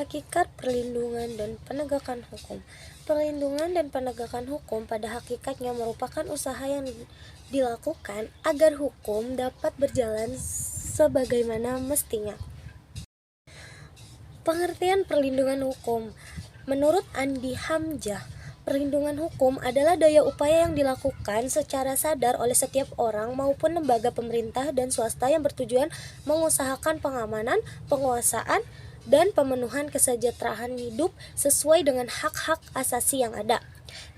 Hakikat perlindungan dan penegakan hukum. Perlindungan dan penegakan hukum pada hakikatnya merupakan usaha yang dilakukan agar hukum dapat berjalan sebagaimana mestinya. Pengertian perlindungan hukum. Menurut Andi Hamzah, perlindungan hukum adalah daya upaya yang dilakukan secara sadar oleh setiap orang maupun lembaga pemerintah dan swasta yang bertujuan mengusahakan pengamanan, penguasaan, dan pemenuhan kesejahteraan hidup sesuai dengan hak-hak asasi yang ada.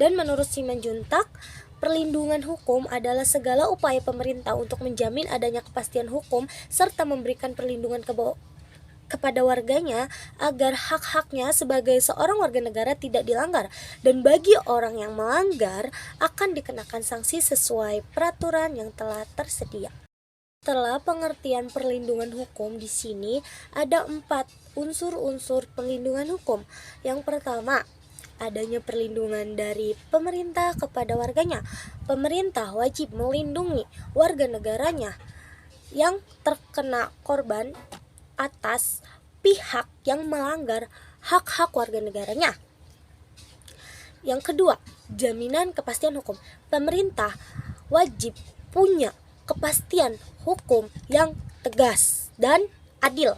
Dan menurut Simanjuntak, perlindungan hukum adalah segala upaya pemerintah untuk menjamin adanya kepastian hukum serta memberikan perlindungan kepada warganya agar hak-haknya sebagai seorang warga negara tidak dilanggar, dan bagi orang yang melanggar akan dikenakan sanksi sesuai peraturan yang telah tersedia. Setelah pengertian perlindungan hukum di sini ada 4 unsur-unsur perlindungan hukum. Yang pertama, adanya perlindungan dari pemerintah kepada warganya. Pemerintah wajib melindungi warga negaranya yang terkena korban atas pihak yang melanggar hak-hak warga negaranya. Yang kedua, jaminan kepastian hukum. Pemerintah wajib punya kepastian hukum yang tegas dan adil.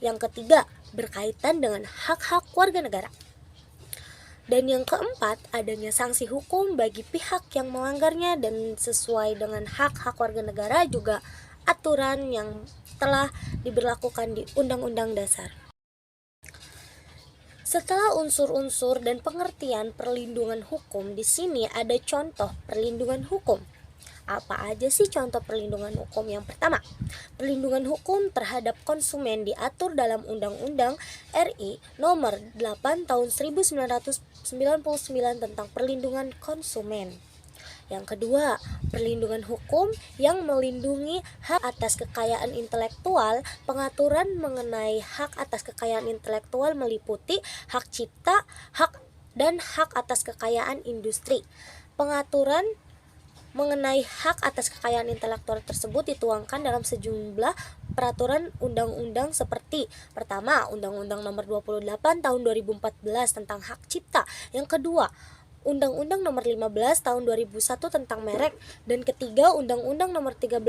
Yang ketiga, berkaitan dengan hak-hak warga negara. Dan yang keempat, adanya sanksi hukum bagi pihak yang melanggarnya dan sesuai dengan hak-hak warga negara juga aturan yang telah diberlakukan di Undang-Undang Dasar. Setelah unsur-unsur dan pengertian perlindungan hukum, di sini ada contoh perlindungan hukum. Apa aja sih contoh perlindungan hukum? Yang pertama, perlindungan hukum terhadap konsumen diatur dalam Undang-Undang RI Nomor 8 Tahun 1999 tentang perlindungan konsumen. Yang kedua, perlindungan hukum yang melindungi hak atas kekayaan intelektual. Pengaturan mengenai hak atas kekayaan intelektual meliputi hak cipta, hak dan hak atas kekayaan industri. Pengaturan mengenai hak atas kekayaan intelektual tersebut dituangkan dalam sejumlah peraturan undang-undang seperti: pertama, Undang-Undang Nomor 28 Tahun 2014 tentang hak cipta. Yang kedua, Undang-Undang Nomor 15 Tahun 2001 tentang merek. Dan ketiga, Undang-Undang Nomor 13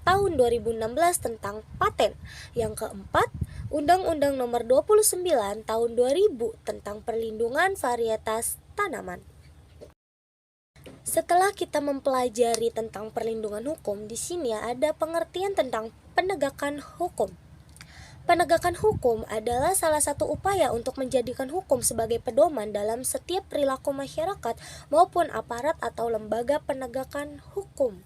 Tahun 2016 tentang paten. Yang keempat, Undang-Undang Nomor 29 Tahun 2000 tentang perlindungan varietas tanaman. Setelah kita mempelajari tentang perlindungan hukum, di sini ada pengertian tentang penegakan hukum. Penegakan hukum adalah salah satu upaya untuk menjadikan hukum sebagai pedoman dalam setiap perilaku masyarakat maupun aparat atau lembaga penegakan hukum.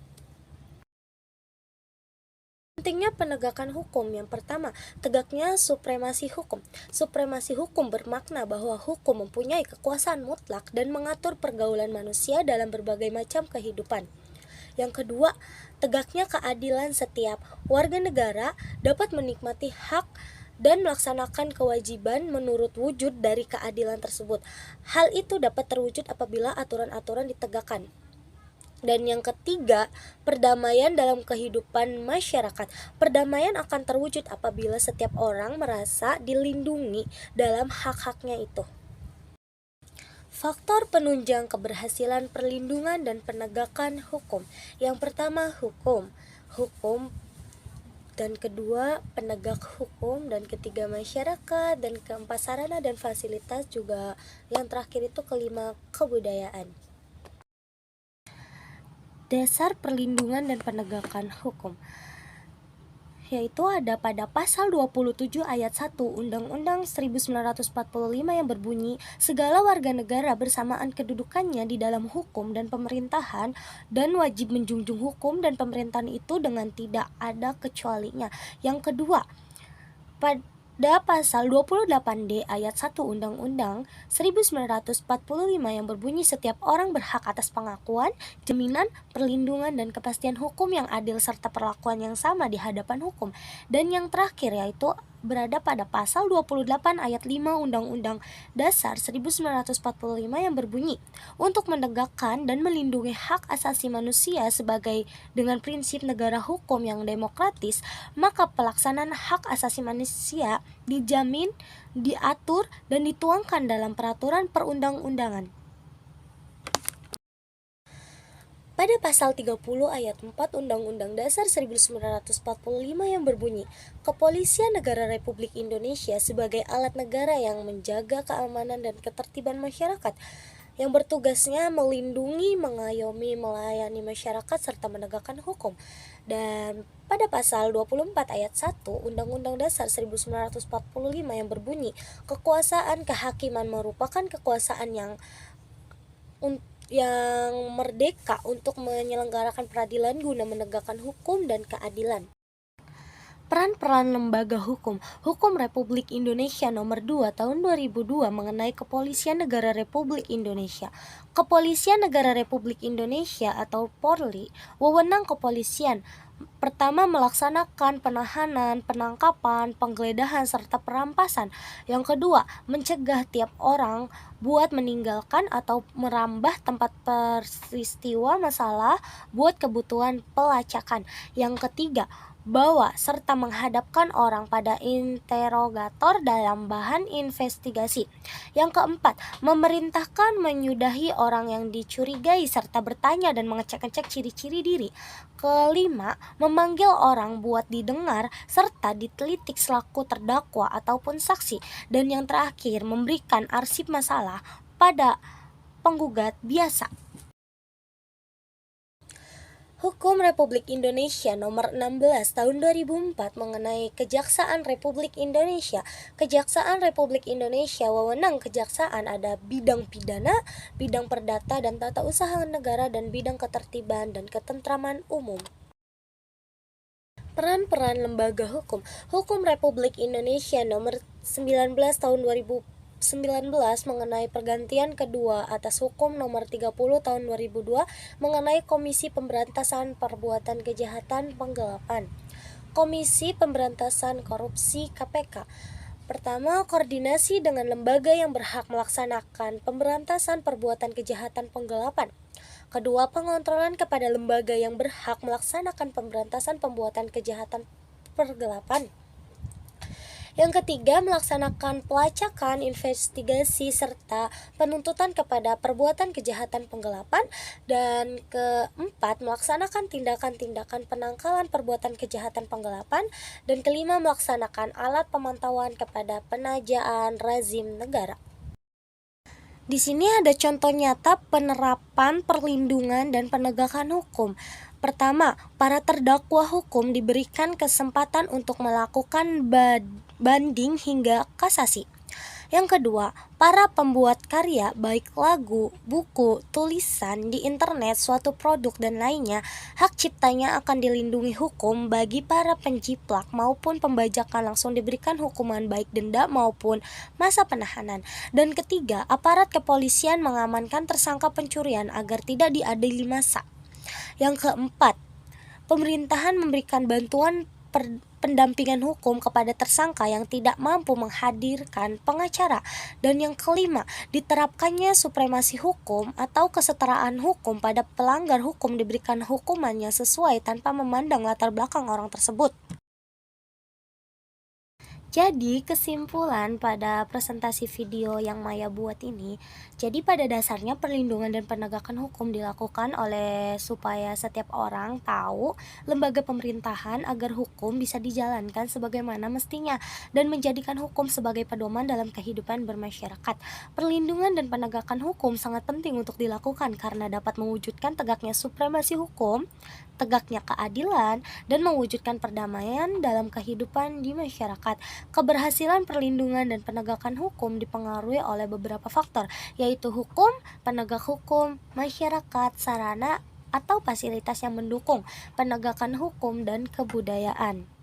Pentingnya penegakan hukum. Yang pertama, tegaknya supremasi hukum. Supremasi hukum bermakna bahwa hukum mempunyai kekuasaan mutlak dan mengatur pergaulan manusia dalam berbagai macam kehidupan. Yang kedua, tegaknya keadilan. Setiap warga negara dapat menikmati hak dan melaksanakan kewajiban menurut wujud dari keadilan tersebut. Hal itu dapat terwujud apabila aturan-aturan ditegakkan. Dan yang ketiga, perdamaian dalam kehidupan masyarakat. Perdamaian akan terwujud apabila setiap orang merasa dilindungi dalam hak-haknya itu. Faktor penunjang keberhasilan perlindungan dan penegakan hukum. Yang pertama, hukum. Dan kedua, penegak hukum. Dan ketiga, masyarakat. Dan keempat, sarana dan fasilitas. Juga yang terakhir itu kelima, kebudayaan. Dasar perlindungan dan penegakan hukum, yaitu ada pada pasal 27 ayat 1 Undang-Undang 1945 yang berbunyi, segala warga negara bersamaan kedudukannya di dalam hukum dan pemerintahan dan wajib menjunjung hukum dan pemerintahan itu dengan tidak ada kecualinya. Yang kedua, pada pasal 28D ayat 1 Undang-Undang 1945 yang berbunyi, setiap orang berhak atas pengakuan, jaminan, perlindungan, dan kepastian hukum yang adil serta perlakuan yang sama di hadapan hukum. Dan yang terakhir yaitu berada pada pasal 28 ayat 5 Undang-Undang Dasar 1945 yang berbunyi, untuk menegakkan dan melindungi hak asasi manusia sebagai dengan prinsip negara hukum yang demokratis, maka pelaksanaan hak asasi manusia dijamin, diatur, dan dituangkan dalam peraturan perundang-undangan. Pada pasal 30 ayat 4 Undang-Undang Dasar 1945 yang berbunyi, Kepolisian Negara Republik Indonesia sebagai alat negara yang menjaga keamanan dan ketertiban masyarakat, yang bertugasnya melindungi, mengayomi, melayani masyarakat serta menegakkan hukum. Dan pada pasal 24 ayat 1 Undang-Undang Dasar 1945 yang berbunyi, kekuasaan kehakiman merupakan kekuasaan yang merdeka untuk menyelenggarakan peradilan guna menegakkan hukum dan keadilan. Peran-peran lembaga hukum. Hukum Republik Indonesia Nomor 2 Tahun 2002 mengenai Kepolisian Negara Republik Indonesia. Kepolisian Negara Republik Indonesia atau Polri, wewenang kepolisian. Pertama, melaksanakan penahanan, penangkapan, penggeledahan, serta perampasan. Yang kedua, mencegah tiap orang buat meninggalkan atau merambah tempat peristiwa masalah buat kebutuhan pelacakan. Yang ketiga, bawa serta menghadapkan orang pada interogator dalam bahan investigasi. Yang keempat, memerintahkan menyudahi orang yang dicurigai serta bertanya dan mengecek-ngecek ciri-ciri diri. Kelima, memanggil orang buat didengar serta ditelitik selaku terdakwa ataupun saksi. Dan yang terakhir, memberikan arsip masalah pada penggugat biasa. Hukum Republik Indonesia Nomor 16 Tahun 2004 mengenai Kejaksaan Republik Indonesia. Kejaksaan Republik Indonesia, wewenang kejaksaan ada bidang pidana, bidang perdata dan tata usaha negara, dan bidang ketertiban dan ketentraman umum. Peran-peran lembaga hukum. Hukum Republik Indonesia Nomor 19 Tahun 2019 mengenai pergantian kedua atas Hukum Nomor 30 Tahun 2002 mengenai Komisi Pemberantasan Perbuatan Kejahatan Penggelapan. Komisi Pemberantasan Korupsi KPK. Pertama, koordinasi dengan lembaga yang berhak melaksanakan pemberantasan perbuatan kejahatan penggelapan. Kedua, pengontrolan kepada lembaga yang berhak melaksanakan pemberantasan pembuatan kejahatan pergelapan. Yang ketiga, melaksanakan pelacakan, investigasi, serta penuntutan kepada perbuatan kejahatan penggelapan. Dan keempat, melaksanakan tindakan-tindakan penangkalan perbuatan kejahatan penggelapan. Dan kelima, melaksanakan alat pemantauan kepada penajaan rezim negara. Di sini ada contoh nyata penerapan perlindungan dan penegakan hukum. Pertama, para terdakwa hukum diberikan kesempatan untuk melakukan banding hingga kasasi. Yang kedua, para pembuat karya baik lagu, buku, tulisan di internet, suatu produk dan lainnya, hak ciptanya akan dilindungi hukum. Bagi para penjiplak maupun pembajakan langsung diberikan hukuman baik denda maupun masa penahanan. Dan ketiga, aparat kepolisian mengamankan tersangka pencurian agar tidak diadili massa. Yang keempat, pemerintahan memberikan bantuan pendampingan hukum kepada tersangka yang tidak mampu menghadirkan pengacara. Dan yang kelima, diterapkannya supremasi hukum atau kesetaraan hukum. Pada pelanggar hukum diberikan hukuman yang sesuai tanpa memandang latar belakang orang tersebut. Jadi kesimpulan pada presentasi video yang Maya buat ini, jadi pada dasarnya perlindungan dan penegakan hukum dilakukan oleh supaya setiap orang tahu lembaga pemerintahan agar hukum bisa dijalankan sebagaimana mestinya dan menjadikan hukum sebagai pedoman dalam kehidupan bermasyarakat. Perlindungan dan penegakan hukum sangat penting untuk dilakukan karena dapat mewujudkan tegaknya supremasi hukum, tegaknya keadilan, dan mewujudkan perdamaian dalam kehidupan di masyarakat. Keberhasilan perlindungan dan penegakan hukum dipengaruhi oleh beberapa faktor, yaitu hukum, penegak hukum, masyarakat, sarana atau fasilitas yang mendukung penegakan hukum, dan kebudayaan.